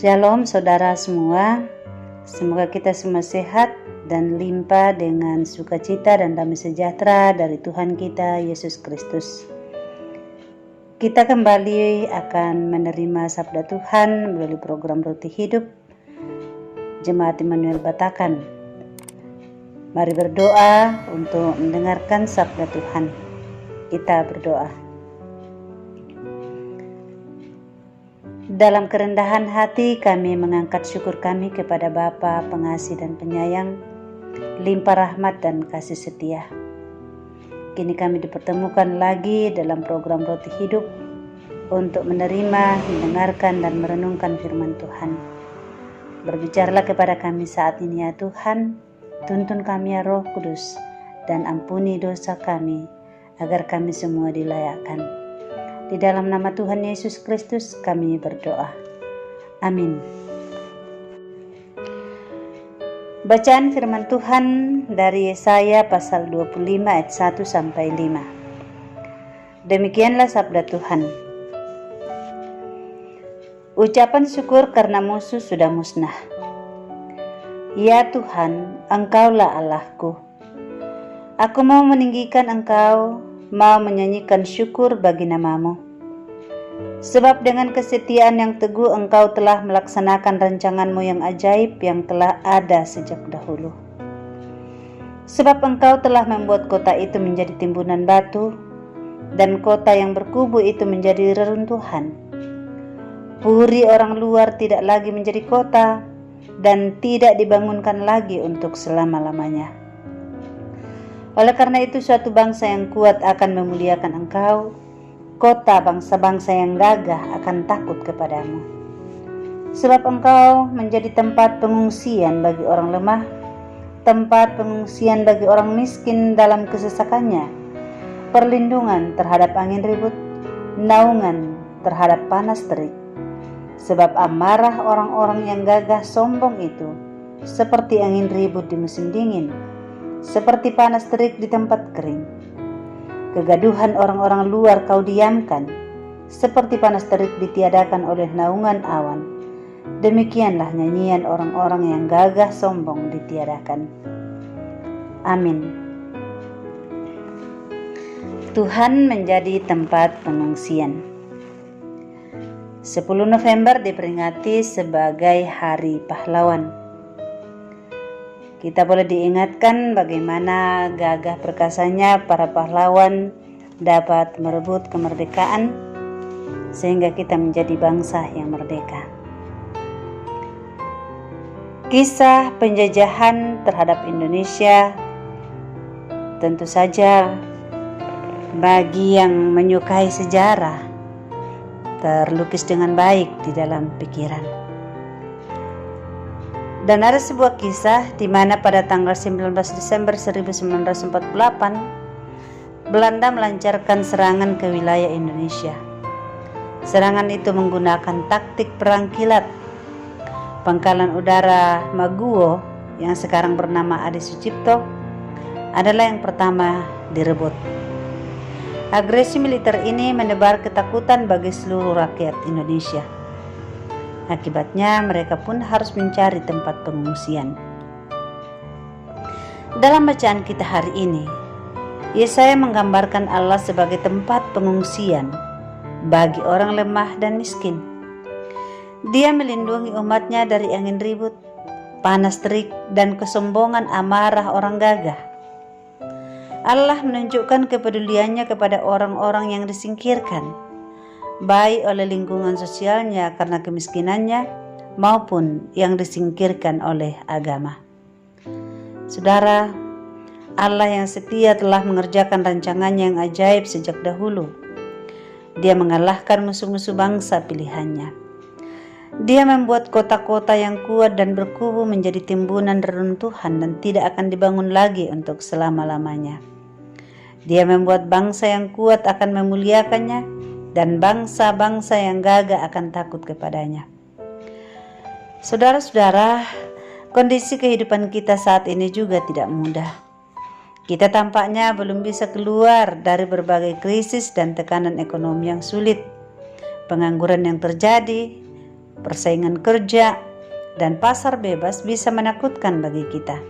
Shalom saudara semua, semoga kita semua sehat dan limpah dengan sukacita dan damai sejahtera dari Tuhan kita Yesus Kristus. Kita kembali akan menerima sabda Tuhan melalui program Roti Hidup Jemaat Immanuel Batakan. Mari berdoa untuk mendengarkan sabda Tuhan. Kita berdoa. Dalam kerendahan hati kami mengangkat syukur kami kepada Bapa pengasih dan penyayang, limpah rahmat dan kasih setia. Kini kami dipertemukan lagi dalam program Roti Hidup untuk menerima, mendengarkan dan merenungkan firman Tuhan. Berbicaralah kepada kami saat ini ya Tuhan, tuntun kami ya Roh Kudus, dan ampuni dosa kami agar kami semua dilayakkan. Di dalam nama Tuhan Yesus Kristus kami berdoa. Amin. Bacaan firman Tuhan dari Yesaya pasal 25 ayat 1 sampai 5. Demikianlah sabda Tuhan. Ucapan syukur karena musuh sudah musnah. Ya Tuhan, Engkaulah Allahku. Aku mau meninggikan Engkau, mau menyanyikan syukur bagi namamu. Sebab dengan kesetiaan yang teguh Engkau telah melaksanakan rancanganmu yang ajaib yang telah ada sejak dahulu. Sebab Engkau telah membuat kota itu menjadi timbunan batu, dan kota yang berkubu itu menjadi reruntuhan. Puri orang luar tidak lagi menjadi kota, dan tidak dibangunkan lagi untuk selama-lamanya. Oleh karena itu suatu bangsa yang kuat akan memuliakan Engkau, kota bangsa-bangsa yang gagah akan takut kepadamu. Sebab Engkau menjadi tempat pengungsian bagi orang lemah, tempat pengungsian bagi orang miskin dalam kesesakannya, perlindungan terhadap angin ribut, naungan terhadap panas terik. Sebab amarah orang-orang yang gagah sombong itu seperti angin ribut di musim dingin, seperti panas terik di tempat kering. Kegaduhan orang-orang luar kau diamkan, seperti panas terik ditiadakan oleh naungan awan. Demikianlah nyanyian orang-orang yang gagah sombong ditiadakan. Amin. Tuhan menjadi tempat pengungsian. 10 November diperingati sebagai Hari Pahlawan. Kita boleh diingatkan bagaimana gagah perkasanya para pahlawan dapat merebut kemerdekaan sehingga kita menjadi bangsa yang merdeka. Kisah penjajahan terhadap Indonesia tentu saja bagi yang menyukai sejarah terlukis dengan baik di dalam pikiran. Dan ada sebuah kisah di mana pada tanggal 19 Desember 1948 Belanda melancarkan serangan ke wilayah Indonesia. Serangan itu menggunakan taktik perang kilat. Pangkalan udara Maguwo yang sekarang bernama Adi Sucipto adalah yang pertama direbut. Agresi militer ini menebar ketakutan bagi seluruh rakyat Indonesia. Akibatnya mereka pun harus mencari tempat pengungsian. Dalam bacaan kita hari ini, Yesaya menggambarkan Allah sebagai tempat pengungsian bagi orang lemah dan miskin. Dia melindungi umatnya dari angin ribut, panas terik, dan kesombongan amarah orang gagah. Allah menunjukkan kepeduliannya kepada orang-orang yang disingkirkan, baik oleh lingkungan sosialnya karena kemiskinannya maupun yang disingkirkan oleh agama. Saudara, Allah yang setia telah mengerjakan rancangannya yang ajaib sejak dahulu. Dia mengalahkan musuh-musuh bangsa pilihannya. Dia membuat kota-kota yang kuat dan berkubu menjadi timbunan reruntuhan dan tidak akan dibangun lagi untuk selama-lamanya. Dia membuat bangsa yang kuat akan memuliakannya, dan bangsa-bangsa yang gagah akan takut kepadanya. Saudara-saudara, kondisi kehidupan kita saat ini juga tidak mudah. Kita tampaknya belum bisa keluar dari berbagai krisis dan tekanan ekonomi yang sulit, pengangguran yang terjadi, persaingan kerja, dan pasar bebas bisa menakutkan bagi kita.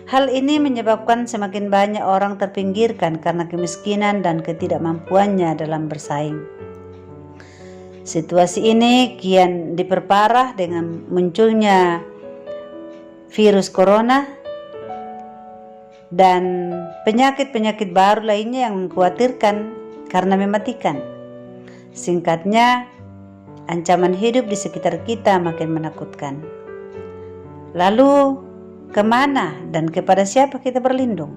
Hal ini menyebabkan semakin banyak orang terpinggirkan karena kemiskinan dan ketidakmampuannya dalam bersaing. Situasi ini kian diperparah dengan munculnya virus corona dan penyakit-penyakit baru lainnya yang mengkhawatirkan karena mematikan. Singkatnya, ancaman hidup di sekitar kita makin menakutkan. Lalu, kemana dan kepada siapa kita berlindung?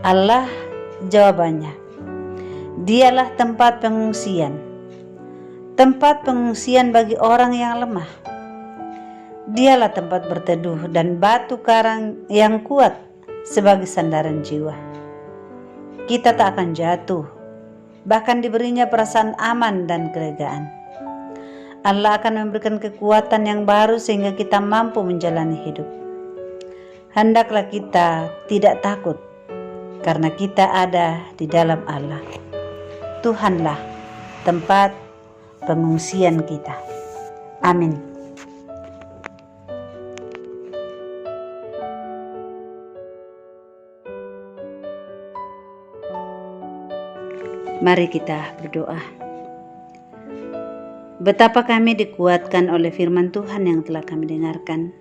Allah jawabannya. Dialah tempat pengungsian. Tempat pengungsian bagi orang yang lemah. Dialah tempat berteduh dan batu karang yang kuat sebagai sandaran jiwa. Kita tak akan jatuh, bahkan diberinya perasaan aman dan kelegaan. Allah akan memberikan kekuatan yang baru sehingga kita mampu menjalani hidup. Hendaklah kita tidak takut karena kita ada di dalam Allah. Tuhanlah tempat pengungsian kita. Amin. Mari kita berdoa. Betapa kami dikuatkan oleh firman Tuhan yang telah kami dengarkan.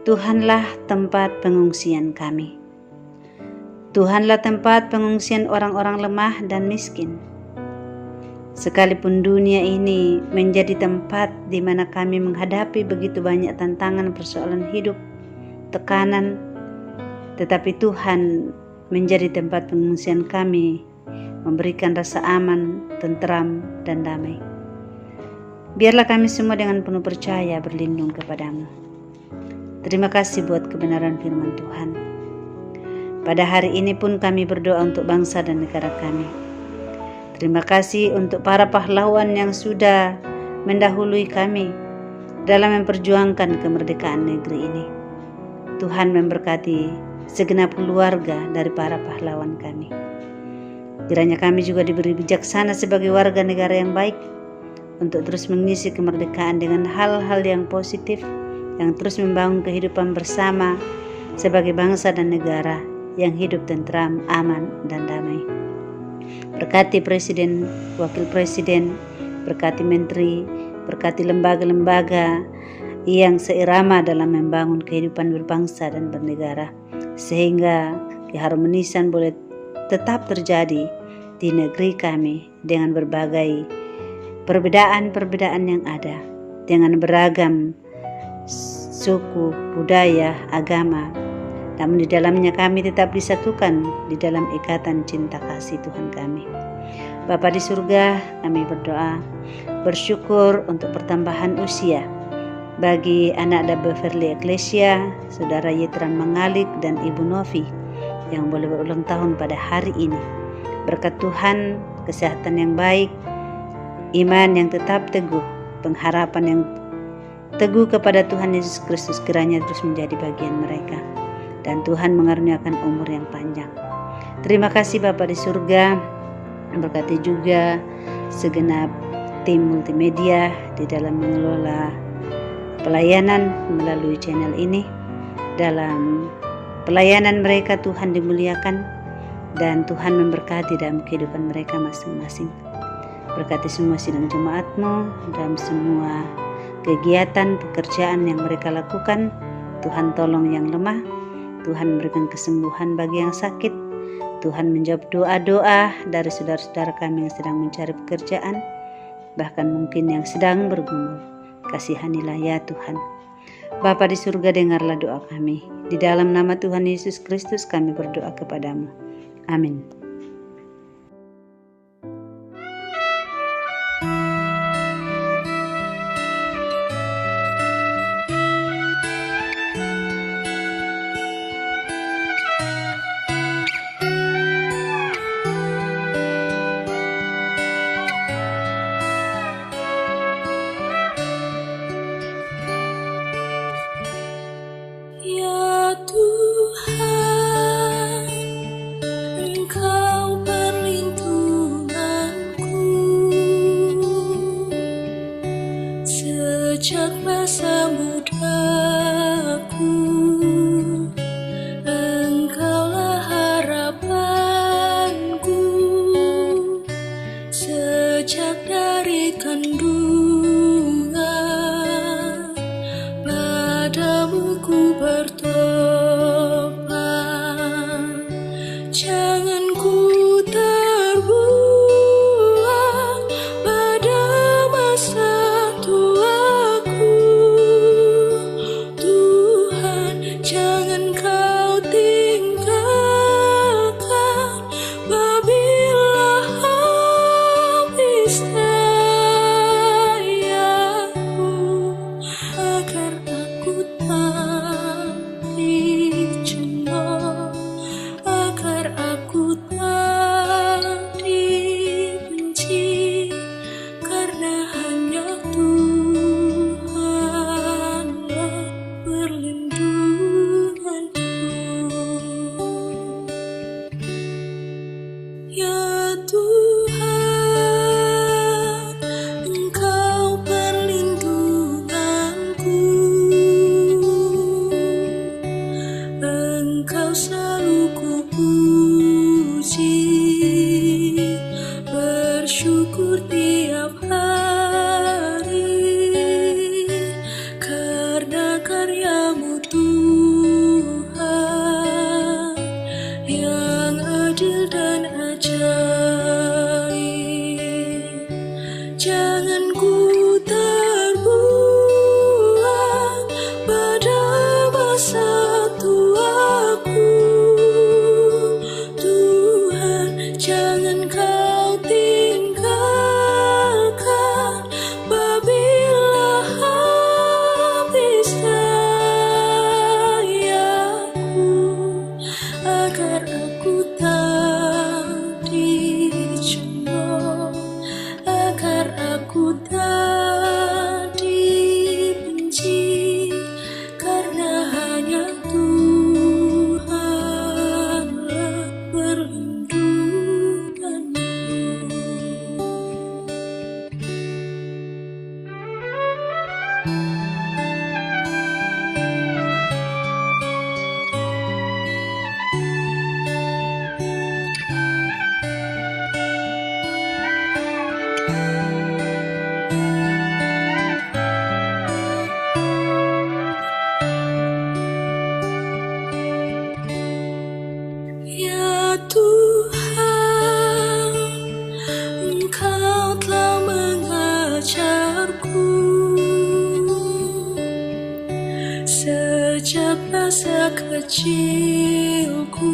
Tuhanlah tempat pengungsian kami. Tuhanlah tempat pengungsian orang-orang lemah dan miskin. Sekalipun dunia ini menjadi tempat di mana kami menghadapi begitu banyak tantangan persoalan hidup, tekanan, tetapi Tuhan menjadi tempat pengungsian kami, memberikan rasa aman, tentram, dan damai. Biarlah kami semua dengan penuh percaya berlindung kepadamu. Terima kasih buat kebenaran firman Tuhan. Pada hari ini pun kami berdoa untuk bangsa dan negara kami. Terima kasih untuk para pahlawan yang sudah mendahului kami dalam memperjuangkan kemerdekaan negeri ini. Tuhan memberkati segenap keluarga dari para pahlawan kami. Kiranya kami juga diberi bijaksana sebagai warga negara yang baik untuk terus mengisi kemerdekaan dengan hal-hal yang positif, yang terus membangun kehidupan bersama sebagai bangsa dan negara yang hidup tentram, aman, dan damai. Berkati Presiden, Wakil Presiden, berkati Menteri, berkati lembaga-lembaga yang seirama dalam membangun kehidupan berbangsa dan bernegara, sehingga keharmonisan boleh tetap terjadi di negeri kami dengan berbagai perbedaan-perbedaan yang ada, dengan beragam suku, budaya, agama, namun di dalamnya kami tetap disatukan di dalam ikatan cinta kasih Tuhan kami. Bapa di surga, kami berdoa, bersyukur untuk pertambahan usia bagi anak Beverly Ecclesia, Saudara Yitran Mangalik dan Ibu Novi yang boleh berulang tahun pada hari ini. Berkat Tuhan, kesehatan yang baik, iman yang tetap teguh, pengharapan yang teguh kepada Tuhan Yesus Kristus kiranya terus menjadi bagian mereka. Dan Tuhan mengaruniakan umur yang panjang. Terima kasih Bapa di surga, berkati juga segenap tim multimedia di dalam mengelola pelayanan melalui channel ini. Dalam pelayanan mereka Tuhan dimuliakan dan Tuhan memberkati dalam kehidupan mereka masing-masing. Berkati semua sidang jemaat-Mu dalam semua kegiatan pekerjaan yang mereka lakukan. Tuhan tolong yang lemah, Tuhan memberikan kesembuhan bagi yang sakit. Tuhan menjawab doa-doa dari saudara-saudara kami yang sedang mencari pekerjaan, bahkan mungkin yang sedang bergumul. Kasihanilah ya Tuhan. Bapa di surga, dengarlah doa kami. Di dalam nama Tuhan Yesus Kristus kami berdoa kepadamu. Amin. Ya Tuhan, Engkau perlindunganku, masa mudaku. Engkaulah harapanku, sejak dari kandungan padamu ku bertobat. Jangan ku terbuang pada masa tuaku. Tuhan, jangan kau tinggalkan apabila habis dayaku, agar aku tak dicemooh, agar aku tak dibenci, karena hanya Tuhanlah perlindunganku. Ya Tuhan, Engkau perlindunganku. Engkau selalu ku puji, bersyukur tiap hari, karena karya-Mu Tuhan yang adil dan ajaib. Jangan ku terbuang pada masa tuaku. Tuhan, jangan kau tinggalkan apabila habis dayaku, agar aku tak dicemooh, agar aku tak dibenci, karena hanya Tuhanlah perlindunganku. Ya Tuhan, Engkau telah mengajarku sejak masa kecilku.